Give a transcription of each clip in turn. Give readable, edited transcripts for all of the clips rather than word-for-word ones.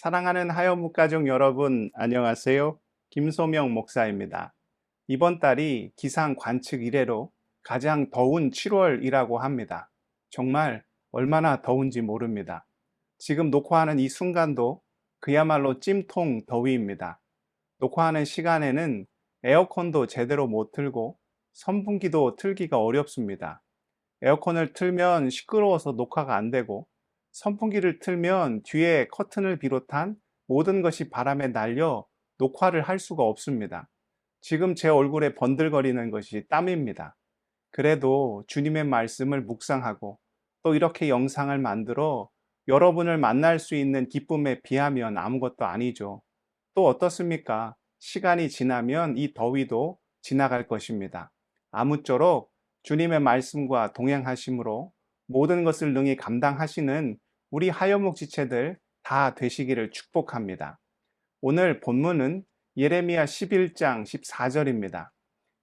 사랑하는 하여묵 가족 여러분, 안녕하세요. 김소명 목사입니다. 이번 달이 기상 관측 이래로 가장 더운 7월이라고 합니다. 정말 얼마나 더운지 모릅니다. 지금 녹화하는 이 순간도 그야말로 찜통 더위입니다. 녹화하는 시간에는 에어컨도 제대로 못 틀고 선풍기도 틀기가 어렵습니다. 에어컨을 틀면 시끄러워서 녹화가 안 되고 선풍기를 틀면 뒤에 커튼을 비롯한 모든 것이 바람에 날려 녹화를 할 수가 없습니다. 지금 제 얼굴에 번들거리는 것이 땀입니다. 그래도 주님의 말씀을 묵상하고 또 이렇게 영상을 만들어 여러분을 만날 수 있는 기쁨에 비하면 아무것도 아니죠. 또 어떻습니까? 시간이 지나면 이 더위도 지나갈 것입니다. 아무쪼록 주님의 말씀과 동행하심으로 모든 것을 능히 감당하시는 우리 하여묵 지체들 다 되시기를 축복합니다. 오늘 본문은 예레미야 11장 14절입니다.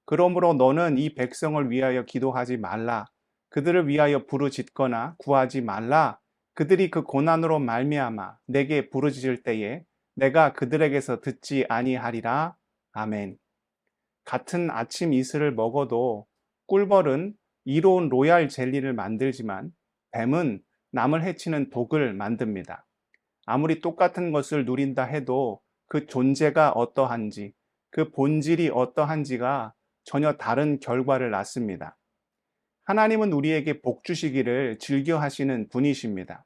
그러므로 너는 이 백성을 위하여 기도하지 말라. 그들을 위하여 부르짖거나 구하지 말라. 그들이 그 고난으로 말미암아 내게 부르짖을 때에 내가 그들에게서 듣지 아니하리라. 아멘. 같은 아침 이슬을 먹어도 꿀벌은 이로운 로얄 젤리를 만들지만 뱀은 남을 해치는 독을 만듭니다. 아무리 똑같은 것을 누린다 해도 그 존재가 어떠한지, 그 본질이 어떠한지가 전혀 다른 결과를 낳습니다. 하나님은 우리에게 복 주시기를 즐겨 하시는 분이십니다.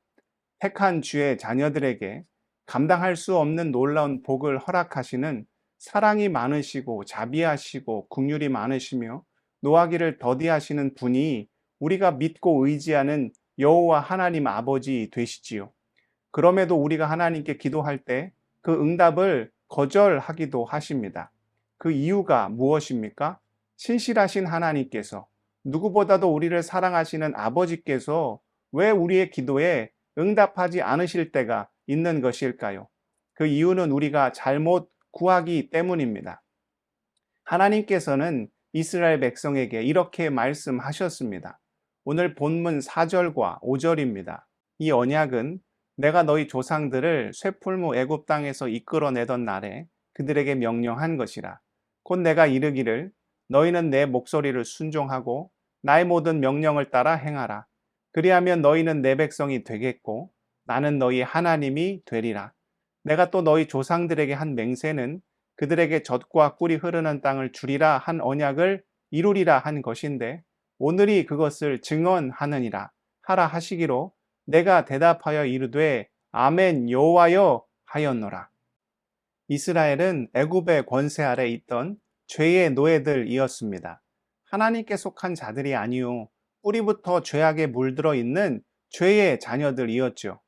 택한 주의 자녀들에게 감당할 수 없는 놀라운 복을 허락하시는 사랑이 많으시고 자비하시고 긍휼이 많으시며 노하기를 더디하시는 분이 우리가 믿고 의지하는 여호와 하나님 아버지 되시지요. 그럼에도 우리가 하나님께 기도할 때 그 응답을 거절하기도 하십니다. 그 이유가 무엇입니까? 신실하신 하나님께서, 누구보다도 우리를 사랑하시는 아버지께서 왜 우리의 기도에 응답하지 않으실 때가 있는 것일까요? 그 이유는 우리가 잘못 구하기 때문입니다. 하나님께서는 이스라엘 백성에게 이렇게 말씀하셨습니다. 오늘 본문 4절과 5절입니다. 이 언약은 내가 너희 조상들을 쇠풀무 애굽 땅에서 이끌어내던 날에 그들에게 명령한 것이라. 곧 내가 이르기를 너희는 내 목소리를 순종하고 나의 모든 명령을 따라 행하라. 그리하면 너희는 내 백성이 되겠고 나는 너희 하나님이 되리라. 내가 또 너희 조상들에게 한 맹세는 그들에게 젖과 꿀이 흐르는 땅을 주리라 한 언약을 이루리라 한 것인데 오늘이 그것을 증언하느니라 하라 하시기로 내가 대답하여 이르되 아멘 여호와여 하였노라. 이스라엘은 애굽의 권세 아래 있던 죄의 노예들이었습니다. 하나님께 속한 자들이 아니요 뿌리부터 죄악에 물들어 있는 죄의 자녀들이었죠.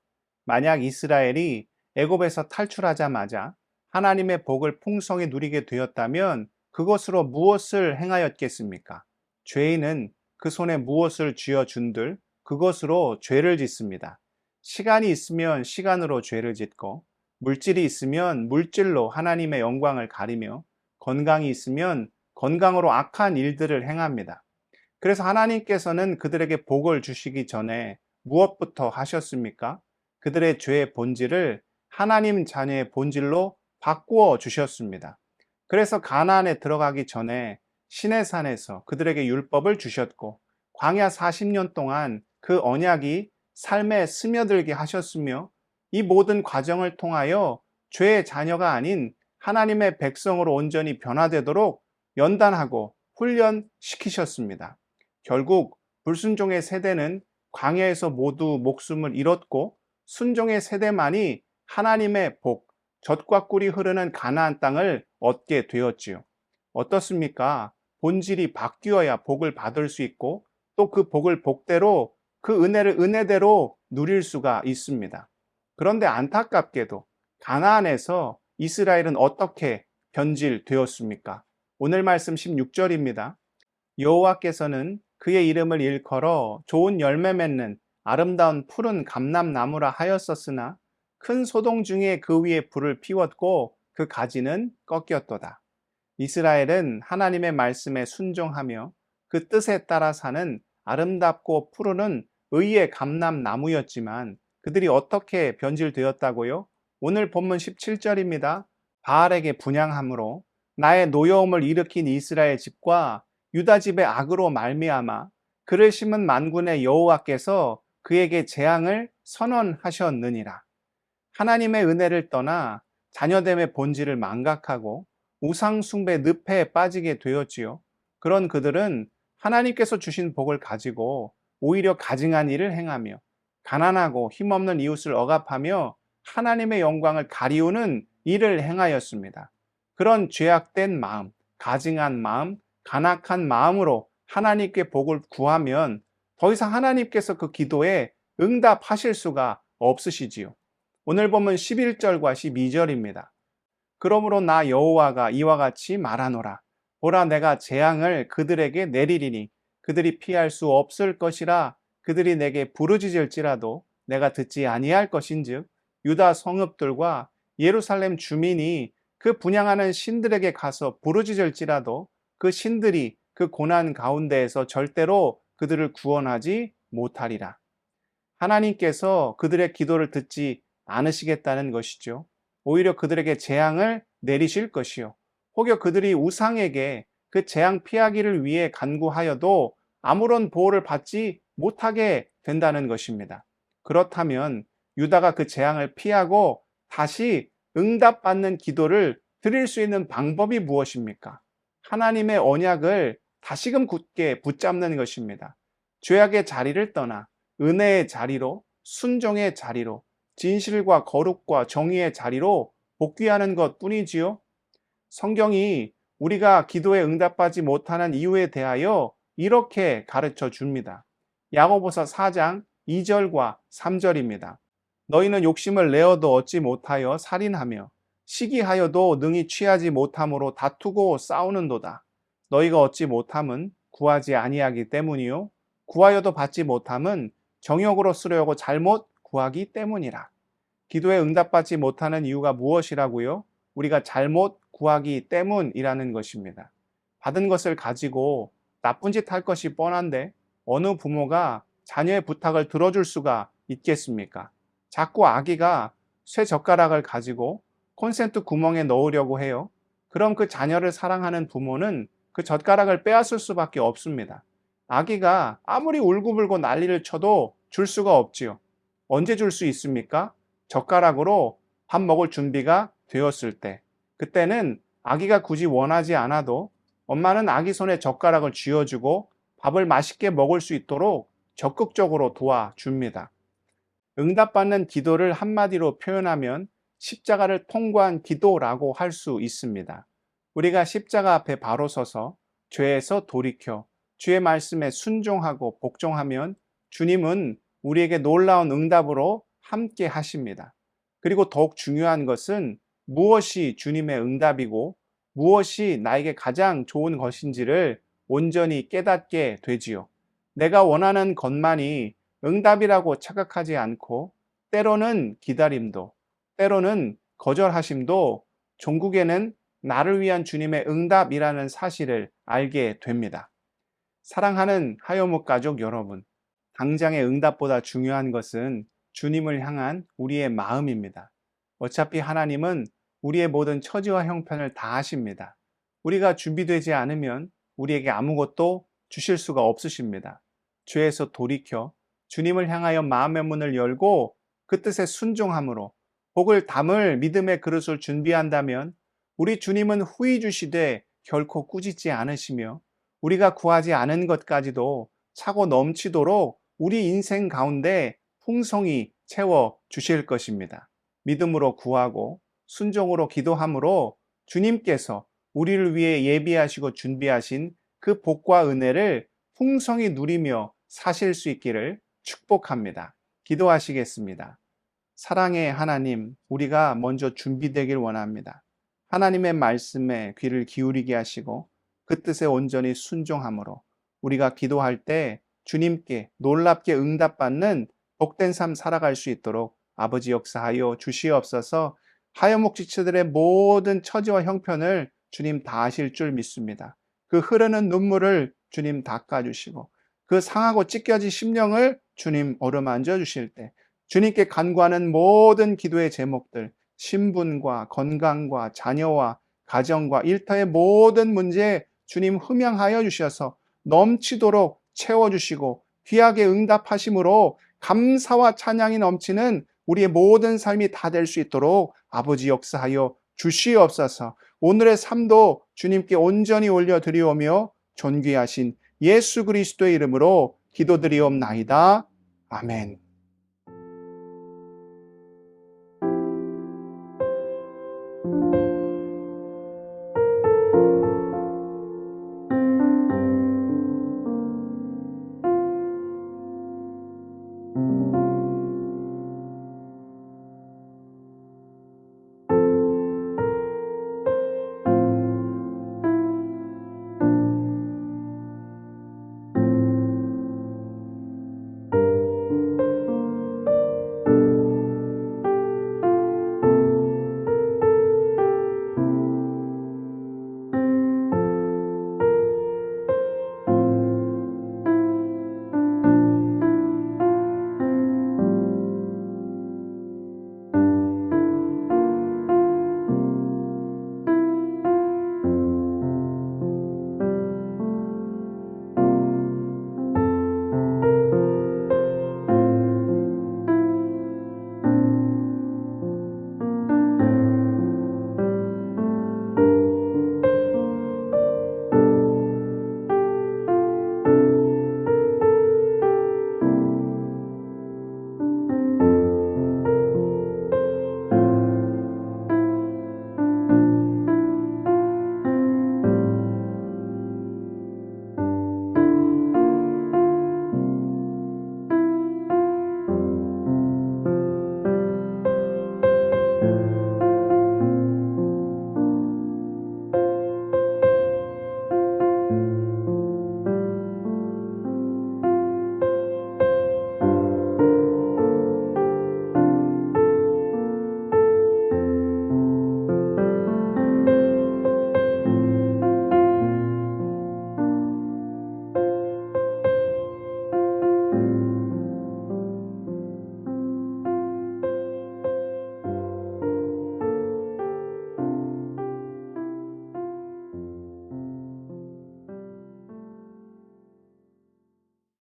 만약 이스라엘이 애굽에서 탈출하자마자 하나님의 복을 풍성히 누리게 되었다면 그것으로 무엇을 행하였겠습니까? 죄인은 그 손에 무엇을 쥐어준들 그것으로 죄를 짓습니다. 시간이 있으면 시간으로 죄를 짓고 물질이 있으면 물질로 하나님의 영광을 가리며 건강이 있으면 건강으로 악한 일들을 행합니다. 그래서 하나님께서는 그들에게 복을 주시기 전에 무엇부터 하셨습니까? 그들의 죄의 본질을 하나님 자녀의 본질로 바꾸어 주셨습니다. 그래서 가나안에 들어가기 전에 시내산에서 그들에게 율법을 주셨고 광야 40년 동안 그 언약이 삶에 스며들게 하셨으며 이 모든 과정을 통하여 죄의 자녀가 아닌 하나님의 백성으로 온전히 변화되도록 연단하고 훈련시키셨습니다. 결국 불순종의 세대는 광야에서 모두 목숨을 잃었고 순종의 세대만이 하나님의 복, 젖과 꿀이 흐르는 가나안 땅을 얻게 되었지요. 어떻습니까? 본질이 바뀌어야 복을 받을 수 있고 또 그 복을 복대로 그 은혜를 은혜대로 누릴 수가 있습니다. 그런데 안타깝게도 가나안에서 이스라엘은 어떻게 변질되었습니까? 오늘 말씀 16절입니다. 여호와께서는 그의 이름을 일컬어 좋은 열매 맺는 아름다운 푸른 감람나무라 하였었으나 큰 소동 중에 그 위에 불을 피웠고 그 가지는 꺾였도다. 이스라엘은 하나님의 말씀에 순종하며 그 뜻에 따라 사는 아름답고 푸르는 의의 감람나무였지만 그들이 어떻게 변질되었다고요? 오늘 본문 17절입니다. 바알에게 분향함으로 나의 노여움을 일으킨 이스라엘 집과 유다 집의 악으로 말미암아 그를 심은 만군의 여호와께서 그에게 재앙을 선언하셨느니라. 하나님의 은혜를 떠나 자녀됨의 본질을 망각하고 우상 숭배 늪에 빠지게 되었지요. 그런 그들은 하나님께서 주신 복을 가지고 오히려 가증한 일을 행하며 가난하고 힘없는 이웃을 억압하며 하나님의 영광을 가리우는 일을 행하였습니다. 그런 죄악된 마음, 가증한 마음, 간악한 마음으로 하나님께 복을 구하면 더 이상 하나님께서 그 기도에 응답하실 수가 없으시지요. 오늘 보면 11절과 12절입니다. 그러므로 나 여호와가 이와 같이 말하노라. 보라, 내가 재앙을 그들에게 내리리니 그들이 피할 수 없을 것이라. 그들이 내게 부르짖을지라도 내가 듣지 아니할 것인즉 유다 성읍들과 예루살렘 주민이 그 분향하는 신들에게 가서 부르짖을지라도 그 신들이 그 고난 가운데에서 절대로 그들을 구원하지 못하리라. 하나님께서 그들의 기도를 듣지 않으시겠다는 것이죠. 오히려 그들에게 재앙을 내리실 것이요. 혹여 그들이 우상에게 그 재앙 피하기를 위해 간구하여도 아무런 보호를 받지 못하게 된다는 것입니다. 그렇다면 유다가 그 재앙을 피하고 다시 응답받는 기도를 드릴 수 있는 방법이 무엇입니까? 하나님의 언약을 다시금 굳게 붙잡는 것입니다. 죄악의 자리를 떠나 은혜의 자리로, 순종의 자리로, 진실과 거룩과 정의의 자리로 복귀하는 것 뿐이지요. 성경이 우리가 기도에 응답받지 못하는 이유에 대하여 이렇게 가르쳐 줍니다. 야고보서 4장 2절과 3절입니다. 너희는 욕심을 내어도 얻지 못하여 살인하며 시기하여도 능히 취하지 못함으로 다투고 싸우는도다. 너희가 얻지 못함은 구하지 아니하기 때문이요 구하여도 받지 못함은 정욕으로 쓰려고 잘못 구하기 때문이라. 기도에 응답받지 못하는 이유가 무엇이라고요? 우리가 잘못 구하기 때문이라는 것입니다. 받은 것을 가지고 나쁜 짓 할 것이 뻔한데 어느 부모가 자녀의 부탁을 들어줄 수가 있겠습니까? 자꾸 아기가 쇠 젓가락을 가지고 콘센트 구멍에 넣으려고 해요. 그럼 그 자녀를 사랑하는 부모는 그 젓가락을 빼앗을 수밖에 없습니다. 아기가 아무리 울고불고 난리를 쳐도 줄 수가 없지요. 언제 줄 수 있습니까? 젓가락으로 밥 먹을 준비가 되었을 때. 그때는 아기가 굳이 원하지 않아도 엄마는 아기 손에 젓가락을 쥐어주고 밥을 맛있게 먹을 수 있도록 적극적으로 도와줍니다. 응답받는 기도를 한마디로 표현하면 십자가를 통과한 기도라고 할 수 있습니다. 우리가 십자가 앞에 바로 서서 죄에서 돌이켜 주의 말씀에 순종하고 복종하면 주님은 우리에게 놀라운 응답으로 함께 하십니다. 그리고 더욱 중요한 것은 무엇이 주님의 응답이고 무엇이 나에게 가장 좋은 것인지를 온전히 깨닫게 되지요. 내가 원하는 것만이 응답이라고 착각하지 않고 때로는 기다림도, 때로는 거절하심도 종국에는 나를 위한 주님의 응답이라는 사실을 알게 됩니다. 사랑하는 하요묵 가족 여러분, 당장의 응답보다 중요한 것은 주님을 향한 우리의 마음입니다. 어차피 하나님은 우리의 모든 처지와 형편을 다 아십니다. 우리가 준비되지 않으면 우리에게 아무것도 주실 수가 없으십니다. 죄에서 돌이켜 주님을 향하여 마음의 문을 열고 그 뜻에 순종함으로 복을 담을 믿음의 그릇을 준비한다면 우리 주님은 후히 주시되 결코 꾸짖지 않으시며 우리가 구하지 않은 것까지도 차고 넘치도록 우리 인생 가운데 풍성히 채워 주실 것입니다. 믿음으로 구하고 순종으로 기도함으로 주님께서 우리를 위해 예비하시고 준비하신 그 복과 은혜를 풍성히 누리며 사실 수 있기를 축복합니다. 기도하시겠습니다. 사랑의 하나님, 우리가 먼저 준비되길 원합니다. 하나님의 말씀에 귀를 기울이게 하시고 그 뜻에 온전히 순종함으로 우리가 기도할 때 주님께 놀랍게 응답받는 복된 삶 살아갈 수 있도록 아버지 역사하여 주시옵소서. 하여목 지체들의 모든 처지와 형편을 주님 다 아실 줄 믿습니다. 그 흐르는 눈물을 주님 닦아주시고 그 상하고 찢겨진 심령을 주님 어루만져 주실 때 주님께 간구하는 모든 기도의 제목들 신분과 건강과 자녀와 가정과 일터의 모든 문제에 주님 흠양하여 주셔서 넘치도록 채워주시고 귀하게 응답하심으로 감사와 찬양이 넘치는 우리의 모든 삶이 다 될 수 있도록 아버지 역사하여 주시옵소서. 오늘의 삶도 주님께 온전히 올려드리오며 존귀하신 예수 그리스도의 이름으로 기도드리옵나이다. 아멘.